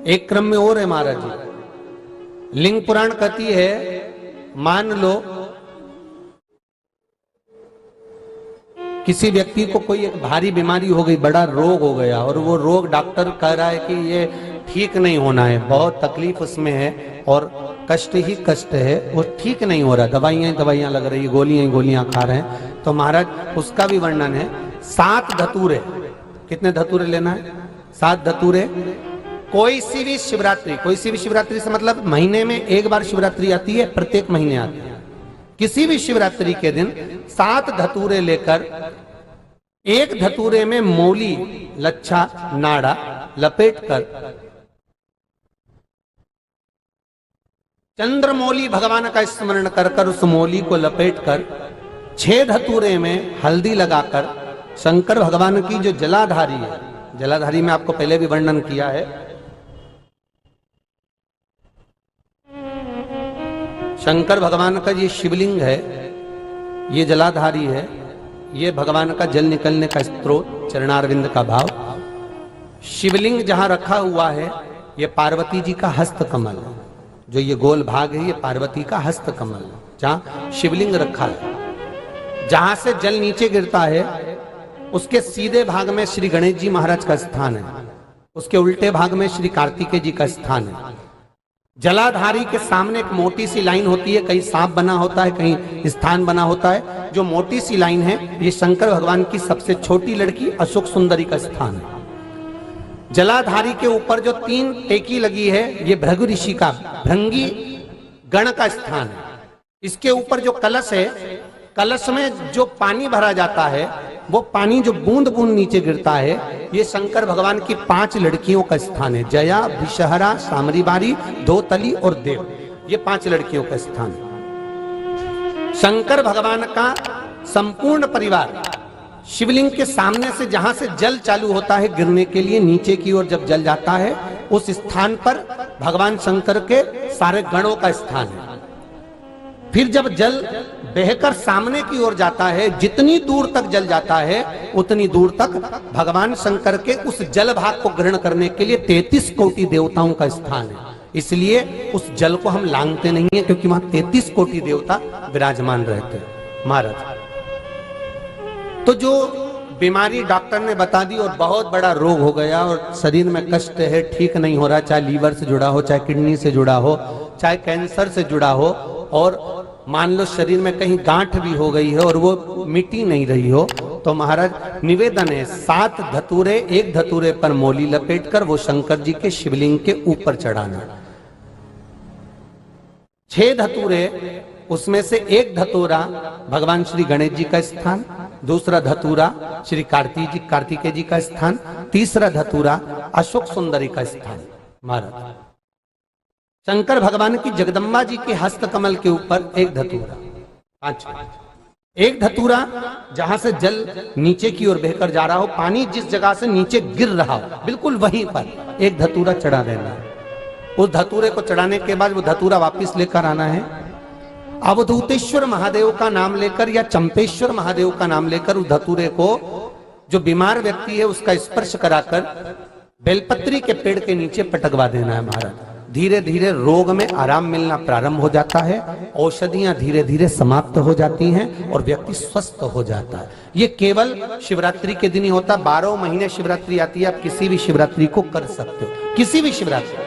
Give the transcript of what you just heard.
एक क्रम में और है महाराज जी। लिंग पुराण कहती है, मान लो किसी व्यक्ति को कोई एक भारी बीमारी हो गई, बड़ा रोग हो गया, और वो रोग डॉक्टर कह रहा है कि ये ठीक नहीं होना है, बहुत तकलीफ उसमें है और कष्ट ही कष्ट है, वो ठीक नहीं हो रहा, दवाइयां लग रही, गोलियां खा रहे हैं। तो महाराज उसका भी वर्णन है। 7 धतूरे, कितने धतूरे लेना है? 7 धतूरे। कोई सी भी शिवरात्रि से मतलब महीने में एक बार शिवरात्रि आती है, प्रत्येक महीने आती है। किसी भी शिवरात्रि के दिन 7 धतूरे लेकर, एक धतूरे में मौली, लच्छा, नाड़ा लपेटकर चंद्रमौली भगवान का स्मरण कर उस मौली को लपेटकर 6 धतूरे में हल्दी लगाकर शंकर भगवान की जो जलाधारी है, जलाधारी में आपको पहले भी वर्णन किया है, शंकर भगवान का ये शिवलिंग है, ये जलाधारी है, ये भगवान का जल निकलने का स्त्रोत, चरणारविंद का भाव। शिवलिंग जहां रखा हुआ है ये पार्वती जी का हस्त कमल है, जो ये गोल भाग है ये पार्वती का हस्त कमल है, जहां शिवलिंग रखा है। जहां से जल नीचे गिरता है उसके सीधे भाग में श्री गणेश जी महाराज का स्थान है, उसके उल्टे भाग में श्री कार्तिकेय जी का स्थान है। जलाधारी के सामने एक मोटी सी लाइन होती है, कहीं सांप बना होता है, कहीं स्थान बना होता है। जो मोटी सी लाइन है ये शंकर भगवान की सबसे छोटी लड़की अशोक सुंदरी का स्थान है। जलाधारी के ऊपर जो 3 टेकी लगी है ये भृगु ऋषि का, भृंगी गण का स्थान है। इसके ऊपर जो कलश है, कलश में जो पानी भरा जाता है वो पानी जो बूंद बूंद नीचे गिरता है, ये शंकर भगवान की 5 लड़कियों का स्थान है। जया, विषहरा, सामरीबारी, धोतली और देव, ये 5 लड़कियों का स्थान है। शंकर भगवान का संपूर्ण परिवार शिवलिंग के सामने से, जहां से जल चालू होता है गिरने के लिए नीचे की ओर जब जल जाता है, उस स्थान पर भगवान शंकर के सारे गणों का स्थान है। फिर जब जल बहकर सामने की ओर जाता है, जितनी दूर तक जल जाता है उतनी दूर तक भगवान शंकर के उस जल भाग को ग्रहण करने के लिए 33 कोटि देवताओं का स्थान है। इसलिए उस जल को हम लांघते नहीं है, क्योंकि वहां 33 कोटि देवता विराजमान रहते हैं महाराज। तो जो बीमारी डॉक्टर ने बता दी और बहुत बड़ा रोग हो गया और शरीर में कष्ट है, ठीक नहीं हो रहा, चाहे लीवर से जुड़ा हो, चाहे किडनी से जुड़ा हो, चाहे कैंसर से जुड़ा हो, और मान लो शरीर में कहीं गांठ भी हो गई है और वो मिटी नहीं रही हो, तो महाराज निवेदन है 7 धतूरे, एक धतूरे पर मौली लपेटकर वो शंकर जी के शिवलिंग के ऊपर चढ़ाना। 6 धतूरे, उसमें से एक धतूरा भगवान श्री गणेश जी का स्थान, दूसरा धतूरा श्री कार्तिकेय जी का स्थान, तीसरा धतूरा अशोक सुंदरी का स्थान। महाराज शंकर भगवान की जगदम्बा जी के हस्त कमल के ऊपर एक धतूरा, 5 एक धतूरा जहां से जल नीचे की ओर बहकर जा रहा हो, पानी जिस जगह से नीचे गिर रहा हो बिल्कुल वहीं पर एक धतूरा चढ़ा देना है। उस धतूरे को चढ़ाने के बाद वो धतूरा वापस लेकर आना है। अवधूतेश्वर महादेव का नाम लेकर या चंपेश्वर महादेव का नाम लेकर उस धतूरे को, जो बीमार व्यक्ति है उसका स्पर्श कराकर बेलपत्री के पेड़ के नीचे पटकवा देना है महाराज। धीरे धीरे रोग में आराम मिलना प्रारंभ हो जाता है, औषधियां धीरे धीरे समाप्त हो जाती हैं और व्यक्ति स्वस्थ हो जाता है। ये केवल शिवरात्रि के दिन ही होता, 12 महीने शिवरात्रि आती है, आप किसी भी शिवरात्रि को कर सकते हो, किसी भी शिवरात्रि।